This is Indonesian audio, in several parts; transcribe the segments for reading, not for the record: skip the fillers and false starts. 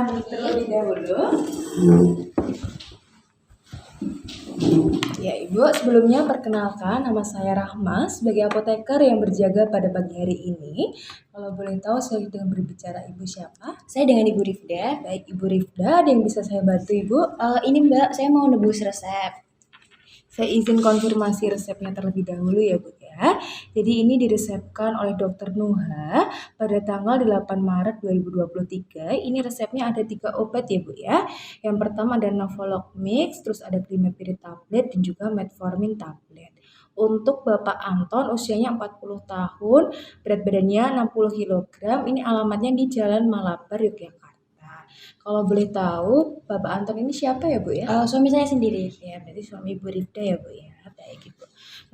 terlebih dahulu. Ya Ibu, sebelumnya perkenalkan nama saya Rahma sebagai apoteker yang berjaga pada pagi hari ini. Kalau boleh tahu saya dengan berbicara Ibu siapa? Saya dengan Ibu Rifda. Baik Ibu Rifda, ada yang bisa saya bantu Ibu? Ini Mbak, saya mau nebus resep. Saya izin konfirmasi resepnya terlebih dahulu ya Bu ya. Jadi ini diresepkan oleh Dr. Nuha pada tanggal 8 Maret 2023. Ini resepnya ada 3 obat ya Bu ya. Yang pertama ada Novolog Mix, terus ada Klimepirid tablet dan juga Metformin tablet. Untuk Bapak Anton usianya 40 tahun, berat badannya 60 kg. Ini alamatnya di Jalan Malabar, Yogyakarta. Kalau boleh tahu, Bapak Anton ini siapa ya Bu ya? Suami saya sendiri. Ya, berarti suami Ibu Rifda ya Bu ya. Baik Ibu.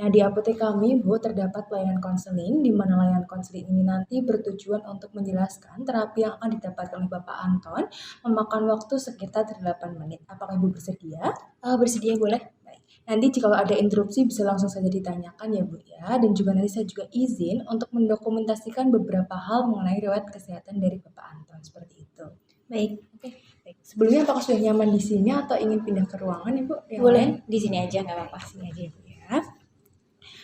Nah, di apotek kami Bu terdapat layanan konseling, di mana layanan konseling ini nanti bertujuan untuk menjelaskan terapi yang akan didapatkan oleh Bapak Anton memakan waktu sekitar 8 menit. Apakah Ibu bersedia? Bersedia boleh? Baik. Nanti jika ada interupsi bisa langsung saja ditanyakan ya Bu ya. Dan juga nanti saya juga izin untuk mendokumentasikan beberapa hal mengenai riwayat kesehatan dari Bapak Anton seperti itu. Baik. Oke, baik. Sebelumnya apakah sudah nyaman di sini atau ingin pindah ke ruangan Ibu? Boleh, di sini aja nggak apa-apa. Sini aja Ibu ya.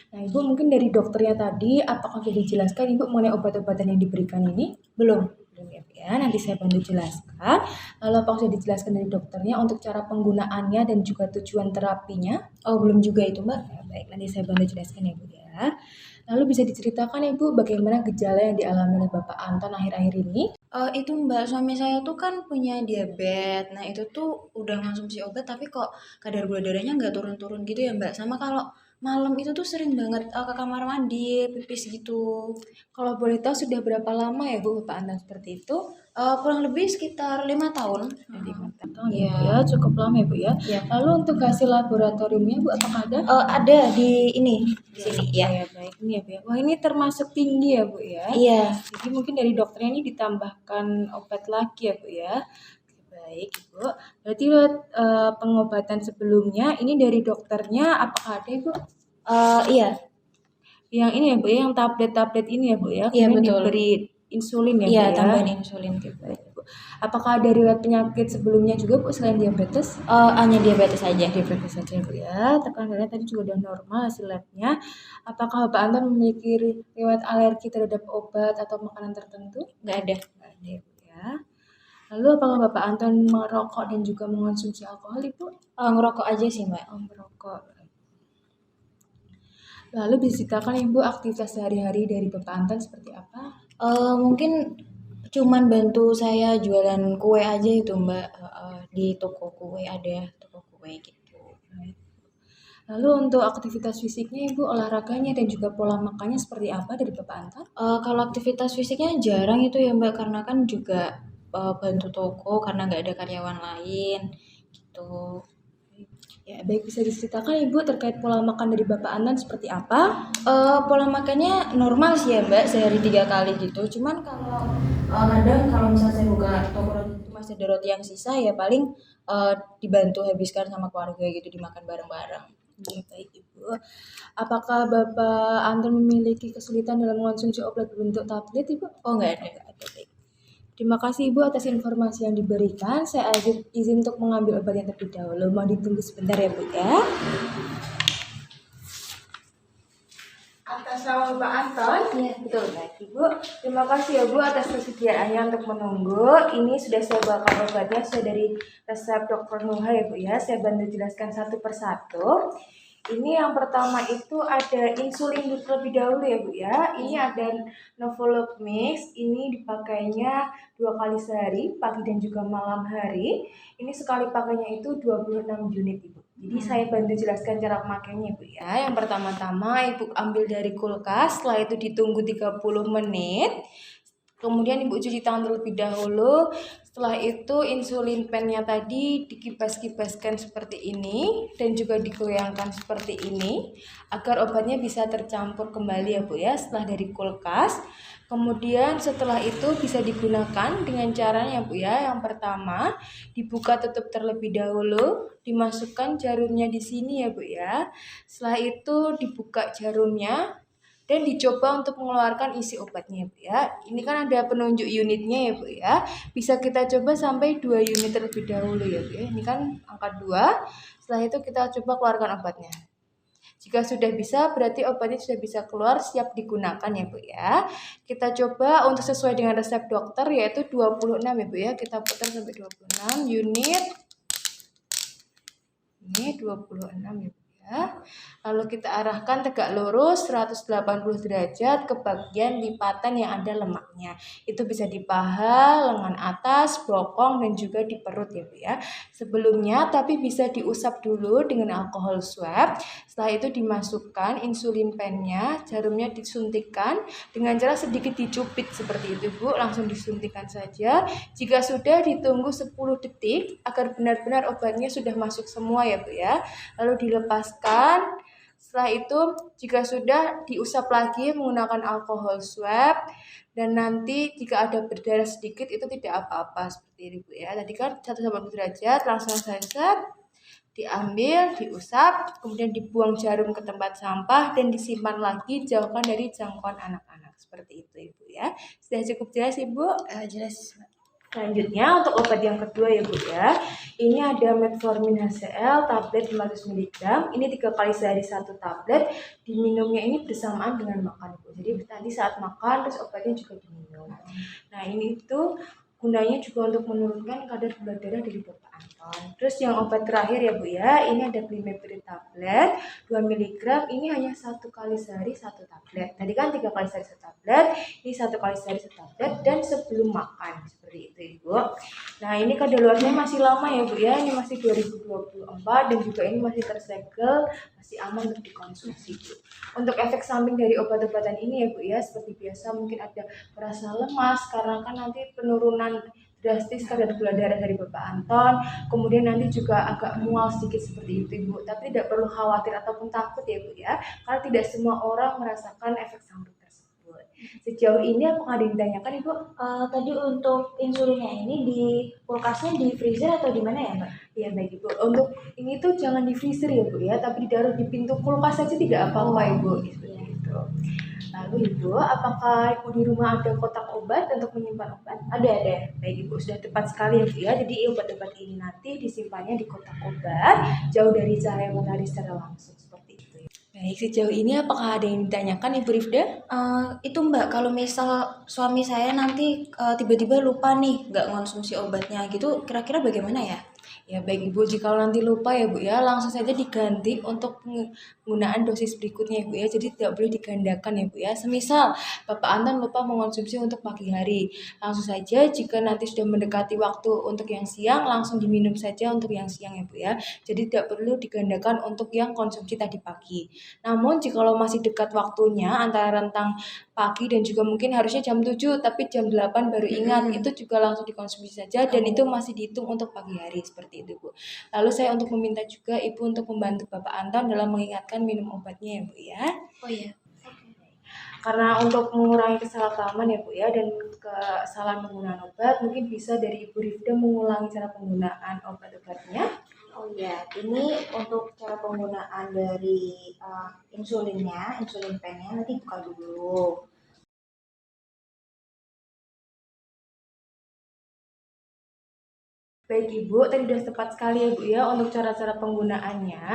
Nah Ibu mungkin dari dokternya tadi, apakah sudah dijelaskan Ibu mengenai obat-obatan yang diberikan ini? Belum. Belum ya Bu ya, nanti saya bantu jelaskan. Lalu apakah sudah dijelaskan dari dokternya untuk cara penggunaannya dan juga tujuan terapinya? Belum juga itu Mbak. Ya, baik, nanti saya bantu jelaskan ya Bu ya. Lalu bisa diceritakan Ibu bagaimana gejala yang dialami oleh Bapak Anton akhir-akhir ini? Itu Mbak, suami saya tuh kan punya diabetes. Nah itu tuh udah konsumsi obat tapi kok kadar gula darahnya nggak turun-turun gitu ya Mbak. Sama kalau malam itu tuh sering banget ke kamar mandi, pipis gitu. Kalau boleh tahu sudah berapa lama ya Bu Bapak Anton seperti itu? Kurang lebih sekitar 5 tahun. 5 tahun ya, cukup lama ya Bu ya. Iya. Lalu untuk hasil laboratoriumnya Bu apakah ada? Ada di sini ya. Ya baik, ini ya Bu ya. Wah ini termasuk tinggi ya Bu ya. Iya. Jadi mungkin dari dokternya ini ditambahkan obat lagi ya Bu ya. Baik Ibu. Berarti pengobatan sebelumnya ini dari dokternya apakah ada Ibu? Iya. Yang ini ya Bu ya, yang tablet-tablet ini ya Bu ya. Iya, Kemudian betul. diberi insulin ya Bu Iya, ya. tambahin insulin. Baik Bu. Apakah ada riwayat penyakit sebelumnya juga Bu selain diabetes? Hanya diabetes aja. Diabetes saja Bu ya. Tekanan darahnya tadi juga udah normal hasil labnya. Apakah Bapak Anton memiliki riwayat alergi terhadap obat atau makanan tertentu? Nggak ada. Nggak ada ya Bu ya. Lalu apakah Bapak Anton merokok dan juga mengonsumsi alkohol Ibu? Ngerokok aja sih Mbak. Merokok. Lalu bisa ceritakan Ibu aktivitas sehari-hari dari Bapak Anton seperti apa? Mungkin cuman bantu saya jualan kue aja itu Mbak. Di toko kue ada toko kue gitu. Lalu untuk aktivitas fisiknya Ibu, olahraganya dan juga pola makannya seperti apa dari Bapak Anton? Kalau aktivitas fisiknya jarang itu ya Mbak, karena kan juga bantu toko karena nggak ada karyawan lain gitu. Ya, baik bisa diceritakan Ibu terkait pola makan dari Bapak Anton seperti apa? Pola makannya normal sih ya Mbak, sehari 3 kali gitu. Cuman kalau kadang kalau misalnya saya buka toko roti itu masih ada roti yang sisa ya paling dibantu habiskan sama keluarga gitu, dimakan bareng-bareng. Ya, baik Ibu. Apakah Bapak Anton memiliki kesulitan dalam mengonsumsi obat berbentuk tablet Ibu? Nggak ada. Nggak ada, baik. Terima kasih Ibu atas informasi yang diberikan. Saya izin untuk mengambil obatnya terlebih dahulu. Mau ditunggu sebentar ya Bu ya. Atas nama Bapak Anton. Iya, betul. Baik Ibu. Terima kasih ya Bu atas kesediaannya untuk menunggu. Ini sudah saya bawakan obatnya sudah dari resep Dr. Nuha ya Bu ya. Saya bantu jelaskan satu persatu. Ini yang pertama itu ada insulin terlebih dahulu ya Bu ya. Ini ada Novolog Mix. Ini dipakainya 2 kali sehari, pagi dan juga malam hari. Ini sekali pakainya itu 26 unit Ibu. Jadi saya bantu jelaskan cara pemakaiannya Ibu ya. Yang pertama-tama Ibu ambil dari kulkas, setelah itu ditunggu 30 menit. Kemudian Ibu cuci tangan terlebih dahulu. Setelah itu insulin pennya tadi dikipas-kipaskan seperti ini dan juga digoyangkan seperti ini agar obatnya bisa tercampur kembali ya Bu ya setelah dari kulkas. Kemudian setelah itu bisa digunakan dengan caranya ya Bu ya. Yang pertama dibuka tutup terlebih dahulu, dimasukkan jarumnya di sini ya Bu ya. Setelah itu dibuka jarumnya. dan dicoba untuk mengeluarkan isi obatnya ya Bu ya. Ini kan ada penunjuk unitnya ya Bu ya. Bisa kita coba sampai 2 unit terlebih dahulu ya Bu ya. Ini kan angka 2. Setelah itu kita coba keluarkan obatnya. Jika sudah bisa, berarti obatnya sudah bisa keluar, siap digunakan ya Bu ya. Kita coba untuk sesuai dengan resep dokter, yaitu 26 ya Bu ya. Kita putar sampai 26 unit. Ini 26 ya Bu ya. Lalu kita arahkan tegak lurus 180 derajat ke bagian lipatan yang ada lemaknya. Itu bisa di paha, lengan atas, bokong, dan juga di perut ya Bu ya. Sebelumnya tapi bisa diusap dulu dengan alkohol swab. Setelah itu dimasukkan insulin pennya, jarumnya disuntikkan dengan cara sedikit dicupit seperti itu Bu. Langsung disuntikkan saja. Jika sudah, ditunggu 10 detik agar benar-benar obatnya sudah masuk semua ya Bu ya. Lalu dilepaskan. Setelah itu jika sudah, diusap lagi menggunakan alkohol swab, dan nanti jika ada berdarah sedikit itu tidak apa-apa seperti ini Bu ya. Tadi kan 180 derajat, langsung saja diambil, diusap, kemudian dibuang jarum ke tempat sampah dan disimpan lagi, jauhkan dari jangkauan anak-anak. Seperti itu Ibu ya. Sudah cukup jelas Ibu? Jelas. Selanjutnya untuk obat yang kedua ya Bu ya. Ini ada metformin HCl tablet 500 mg. Ini 3 kali sehari 1 tablet. Diminumnya ini bersamaan dengan makan Bu. Jadi nanti saat makan terus obatnya juga diminum. Nah ini tuh gunanya juga untuk menurunkan kadar gula darah dari Bapak Anton. Terus yang obat terakhir ya Bu ya, ini ada Glimepiride tablet 2 mg. Ini hanya 1 kali sehari 1 tablet. Tadi kan 3 kali sehari 1 tablet, ini 1 kali sehari 1 tablet dan sebelum makan. Seperti itu Ibu. Nah ini kadaluarsanya masih lama ya Bu ya, ini masih 2024 dan juga ini masih tersegel, masih aman untuk dikonsumsi Bu. Untuk efek samping dari obat-obatan ini ya Bu ya, seperti biasa mungkin ada merasa lemas karena kan nanti penurunan drastis kadar gula darah dari Bapak Anton, kemudian nanti juga agak mual sedikit seperti itu Ibu. Tapi tidak perlu khawatir ataupun takut ya Bu ya, karena tidak semua orang merasakan efek samping tersebut. Sejauh ini apakah ada yang ditanyakan Ibu? Tadi untuk insulinnya ini di kulkasnya di freezer atau di mana ya Mbak? Ya baik Ibu, untuk ini tuh jangan di freezer ya Bu ya, tapi ditaruh di pintu kulkas saja tidak apa-apa Ibu. Gitu. Lalu Ibu, apakah Ibu di rumah ada kotak obat untuk menyimpan obat? Ada. Baik Ibu, sudah tepat sekali ya Bu ya. Jadi obat-obat ini nanti disimpannya di kotak obat, jauh dari cahaya matahari secara langsung seperti itu. Baik, sejauh ini apakah ada yang ditanyakan Ibu Rifda? Itu Mbak, kalau misal suami saya nanti tiba-tiba lupa nih nggak ngonsumsi obatnya gitu, kira-kira bagaimana ya? Ya baik Ibu, jika nanti lupa ya Bu ya, langsung saja diganti untuk penggunaan dosis berikutnya ya Bu ya. Jadi tidak boleh digandakan ya Bu ya. Semisal Bapak Anton lupa mengonsumsi untuk pagi hari, langsung saja jika nanti sudah mendekati waktu untuk yang siang, langsung diminum saja untuk yang siang ya Bu ya. Jadi tidak perlu digandakan untuk yang konsumsi tadi pagi. Namun jika masih dekat waktunya antara rentang pagi dan juga mungkin harusnya jam 7 tapi jam 8 baru ingat, itu juga langsung dikonsumsi saja dan itu masih dihitung untuk pagi hari seperti itu Bu. Lalu saya untuk meminta juga Ibu untuk membantu Bapak Anton dalam mengingatkan minum obatnya ya Bu ya. Oh iya. Karena untuk mengurangi kesalahpahaman ya Bu ya dan kesalahan penggunaan obat, mungkin bisa dari Ibu Rifda mengulangi cara penggunaan obat-obatnya. Oh iya, ini untuk cara penggunaan dari insulinnya, insulin pennya nanti buka dulu. Baik Ibu, tadi sudah tepat sekali ya Bu ya untuk cara-cara penggunaannya.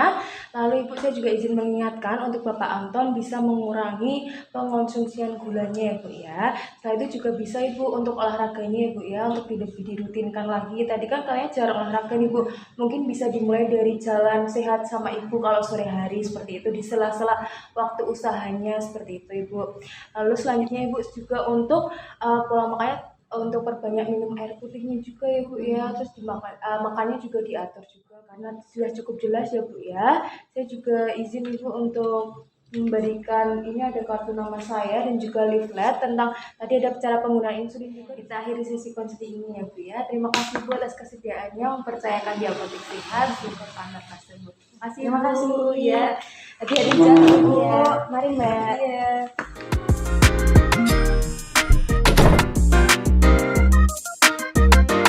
Lalu Ibu saya juga izin mengingatkan untuk Bapak Anton bisa mengurangi pengonsumsian gulanya ya Bu ya. Setelah itu juga bisa Ibu untuk olahraganya ya Bu ya, untuk lebih dirutinkan lagi. Tadi kan kalian jarang olahraga nih Bu, mungkin bisa dimulai dari jalan sehat sama Ibu kalau sore hari seperti itu, di sela-sela waktu usahanya seperti itu Ibu. Lalu selanjutnya Ibu juga untuk pola makannya, untuk perbanyak minum air putihnya juga ya Bu ya, terus makannya juga diatur juga karena sudah cukup jelas ya Bu ya. Saya juga izin Ibu untuk memberikan, ini ada kartu nama saya dan juga leaflet tentang tadi ada cara penggunaan insulin juga. Kita akhiri sesi konseling ini ya Bu ya. Terima kasih Bu atas kesediaannya mempercayakan di Apotek Sehat untuk partner tersebut. Terima kasih Bu ya. Hati-hati jalan Bu. Mari Mbak. Iya.